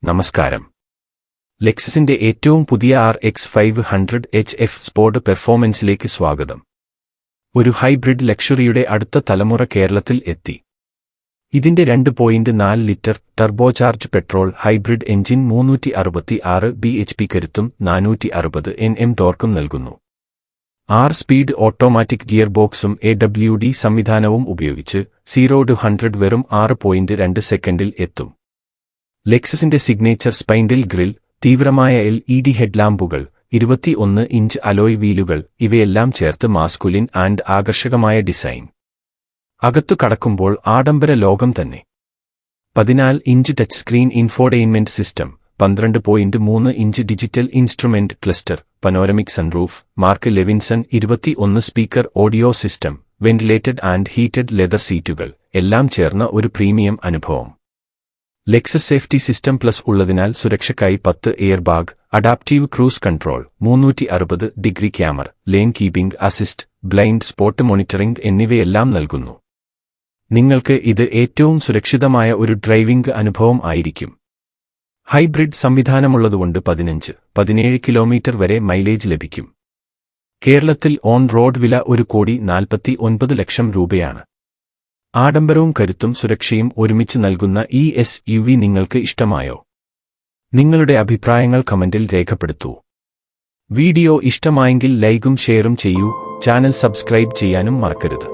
നമസ്കാരം. ലെക്സസിന്റെ ഏറ്റവും പുതിയ RX 500 HF സ്പോർട് പെർഫോമൻസിലേക്ക് സ്വാഗതം. ഒരു ഹൈബ്രിഡ് ലക്ഷറിയുടെ അടുത്ത തലമുറ കേരളത്തിൽ എത്തി. ഇതിന്റെ 2.4 litre ടർബോചാർജ് petrol hybrid engine 366 bhp കരുത്തും 460 Nm ടോർക്കും നൽകുന്നു. 6 സ്പീഡ് ഓട്ടോമാറ്റിക് ഗിയർ ബോക്സും AWD സംവിധാനവും ഉപയോഗിച്ച് 0-100 വെറും 6.2 സെക്കൻഡിൽ എത്തും. ലെക്സസിന്റെ സിഗ്നേച്ചർ സ്പൈൻഡിൽ ഗ്രിൽ, തീവ്രമായ LED ഹെഡ്ലാമ്പുകൾ, 21 ഇഞ്ച് അലോയ് വീലുകൾ ഇവയെല്ലാം ചേർത്ത് മാസ്കുലിൻ ആൻഡ് ആകർഷകമായ ഡിസൈൻ. അകത്തു കടക്കുമ്പോൾ ആഡംബര ലോകം തന്നെ. 14 inch touch screen infotainment system, 12.3 inch digital instrument cluster, panoramic sunroof, Mark Levinson 21 speaker audio system, ventilated and heated leather സീറ്റുകൾ എല്ലാം ചേർന്ന ഒരു പ്രീമിയം അനുഭവം. ലെക്സസ് സേഫ്റ്റി സിസ്റ്റം പ്ലസ് ഉള്ളതിനാൽ സുരക്ഷയ്ക്കായി 10 air bag, adaptive cruise control, 360 degree camera, lane keeping assist, blind spot monitoring എന്നിവയെല്ലാം നൽകുന്നു. നിങ്ങൾക്ക് ഇത് ഏറ്റവും സുരക്ഷിതമായ ഒരു ഡ്രൈവിംഗ് അനുഭവം ആയിരിക്കും. ഹൈബ്രിഡ് സംവിധാനമുള്ളതുകൊണ്ട് 15-17 കിലോമീറ്റർ വരെ മൈലേജ് ലഭിക്കും. കേരളത്തിൽ ഓൺ റോഡ് വില 1,49,00,000 രൂപയാണ്. ആഡംബരവും കരുത്തും സുരക്ഷയും ഒരുമിച്ച് നൽകുന്ന ഈ SUV നിങ്ങൾക്ക് ഇഷ്ടമായോ? നിങ്ങളുടെ അഭിപ്രായങ്ങൾ കമന്റിൽ രേഖപ്പെടുത്തൂ. വീഡിയോ ഇഷ്ടമായെങ്കിൽ ലൈക്കും ഷെയറും ചെയ്യൂ. ചാനൽ സബ്സ്ക്രൈബ് ചെയ്യാനും മറക്കരുത്.